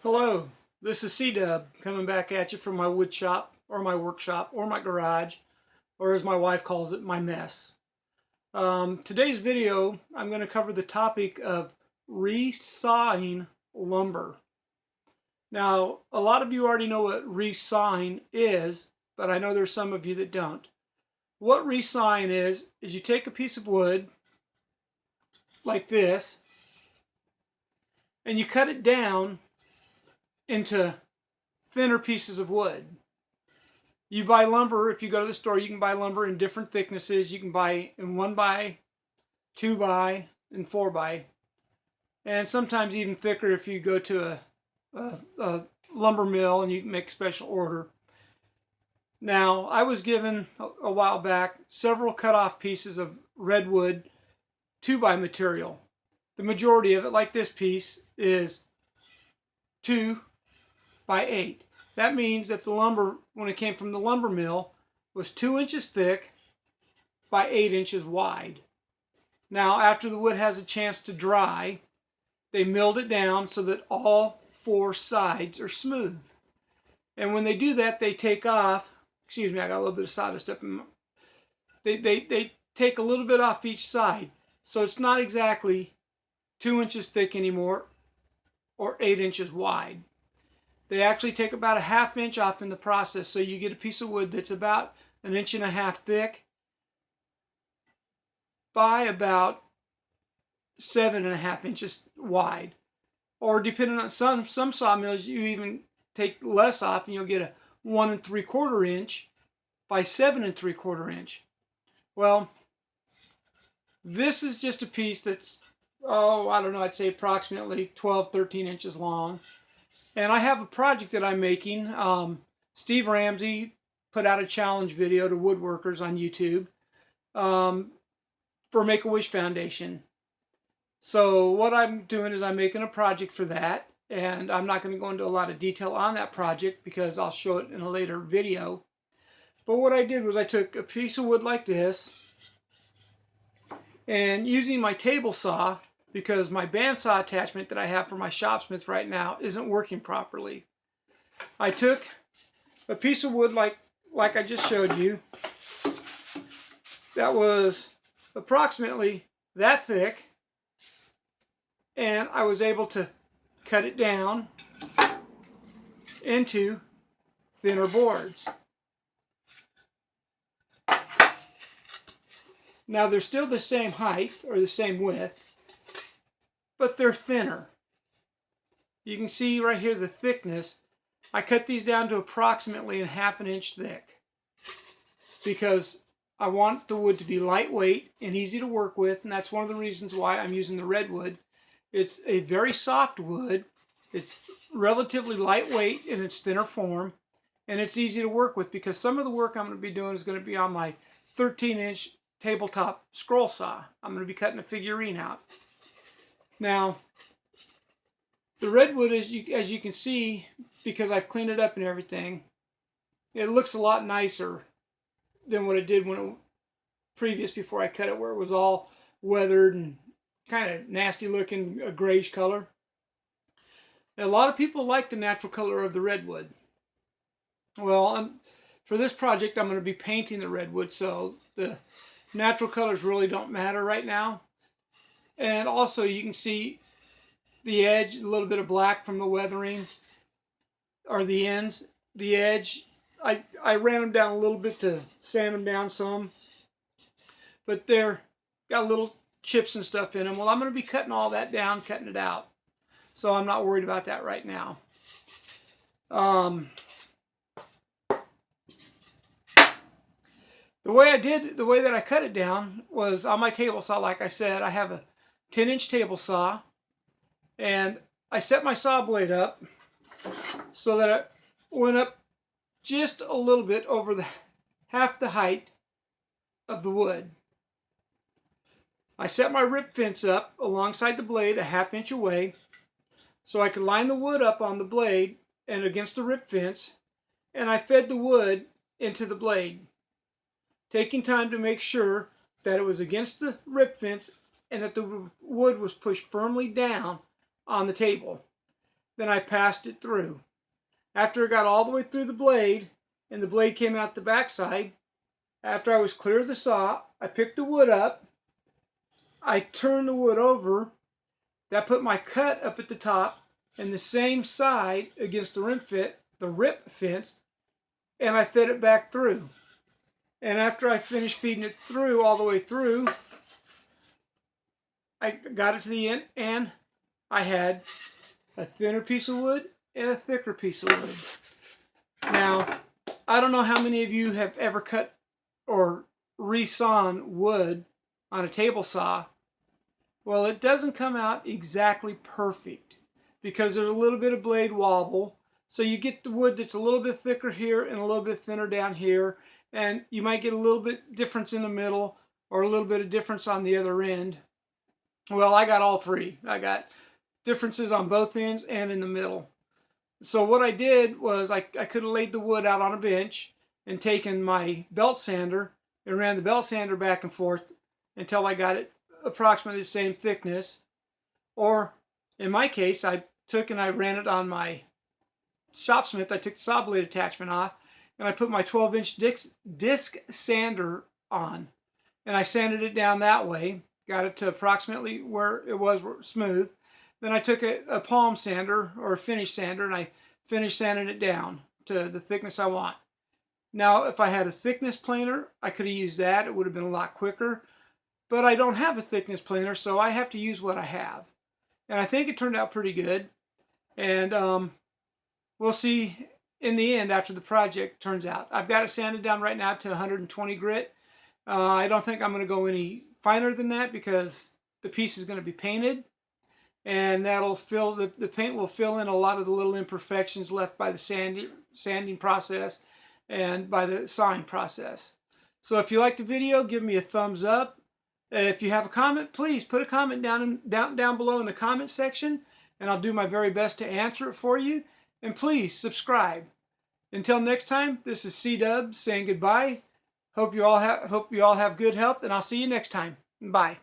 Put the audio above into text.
Hello, this is C-Dub coming back at you from my wood shop or my workshop or my garage, or as my wife calls it, my mess. Today's video, I'm going to cover the topic of resawing lumber. Now, a lot of you already know what resawing is, but I know there's some of you that don't. What resawing is you take a piece of wood like this and you cut it down into thinner pieces of wood. You buy lumber, if you go to the store, you can buy lumber in different thicknesses. You can buy in 1x, 2x, and 4x. And sometimes even thicker if you go to a lumber mill and you can make a special order. Now, I was given a while back several cut-off pieces of redwood 2x material. The majority of it, like this piece, is 2x8. That means that the lumber, when it came from the lumber mill, was 2 inches thick by 8 inches wide. Now, after the wood has a chance to dry, they milled it down so that all 4 sides are smooth. And when they do that, they take off, excuse me, I got a little bit of sawdust up in my, they take a little bit off each side. So it's not exactly 2 inches thick anymore or 8 inches wide. They actually take about a ½ inch off in the process, so you get a piece of wood that's about 1.5 inches thick by about 7.5 inches wide. Or depending on some sawmills, you even take less off and you'll get a 1 3/4 inch by 7 3/4 inch. Well, this is just a piece that's, I don't know, I'd say approximately 12-13 inches long. And I have a project that I'm making. Steve Ramsey put out a challenge video to woodworkers on YouTube for Make-A-Wish Foundation. So what I'm doing is I'm making a project for that. And I'm not going to go into a lot of detail on that project because I'll show it in a later video. But what I did was I took a piece of wood like this, and using my table saw, because my bandsaw attachment that I have for my Shopsmith right now isn't working properly, I took a piece of wood like I just showed you that was approximately that thick, and I was able to cut it down into thinner boards. Now they're still the same height or the same width, but they're thinner. You can see right here the thickness. I cut these down to approximately 1/2 inch thick because I want the wood to be lightweight and easy to work with, and that's one of the reasons why I'm using the redwood. It's a very soft wood. It's relatively lightweight in its thinner form, and it's easy to work with because some of the work I'm going to be doing is going to be on my 13-inch tabletop scroll saw. I'm going to be cutting a figurine out. Now, the redwood, as you can see, because I've cleaned it up and everything, it looks a lot nicer than what it did when it previous before I cut it, where it was all weathered and kind of nasty looking, a grayish color. And a lot of people like the natural color of the redwood. Well, for this project, I'm going to be painting the redwood, so the natural colors really don't matter right now. And also you can see the edge, a little bit of black from the weathering, or the ends. The edge, I ran them down a little bit to sand them down some, but they're got little chips and stuff in them. Well, I'm going to be cutting all that down, cutting it out. So I'm not worried about that right now. The way that I cut it down was on my table saw. Like I said, I have a 10-inch table saw, and I set my saw blade up so that it went up just a little bit over the half the height of the wood. I set my rip fence up alongside the blade a ½ inch away so I could line the wood up on the blade and against the rip fence, and I fed the wood into the blade, taking time to make sure that it was against the rip fence and that the wood was pushed firmly down on the table. then I passed it through. After it got all the way through the blade, and the blade came out the backside, after I was clear of the saw, I picked the wood up, I turned the wood over, that put my cut up at the top, and the same side against the rip fence, and I fed it back through. And after I finished feeding it through, all the way through, I got it to the end, and I had a thinner piece of wood and a thicker piece of wood. Now, I don't know how many of you have ever cut or resawn wood on a table saw. Well, it doesn't come out exactly perfect because there's a little bit of blade wobble. So you get the wood that's a little bit thicker here and a little bit thinner down here, and you might get a little bit difference in the middle or a little bit of difference on the other end. Well, I got all three. I got differences on both ends and in the middle. So what I did was I could have laid the wood out on a bench and taken my belt sander and ran the belt sander back and forth until I got it approximately the same thickness. Or in my case, I took and I ran it on my Shopsmith. I took the saw blade attachment off and I put my 12-inch disc sander on. And I sanded it down that way. Got it to approximately where it was smooth. Then I took a palm sander or a finish sander and I finished sanding it down to the thickness I want. Now, if I had a thickness planer, I could have used that. It would have been a lot quicker. But I don't have a thickness planer, so I have to use what I have. And I think it turned out pretty good. And we'll see in the end after the project turns out. I've got it sanded down right now to 120 grit. I don't think I'm going to go any finer than that because the piece is going to be painted. And that'll fill the paint will fill in a lot of the little imperfections left by the sanding process and by the sawing process. So if you liked the video, give me a thumbs up. If you have a comment, please put a comment down below in the comment section, and I'll do my very best to answer it for you. And please subscribe. Until next time, this is C-Dub saying goodbye. Hope you all have good health, and I'll see you next time. Bye.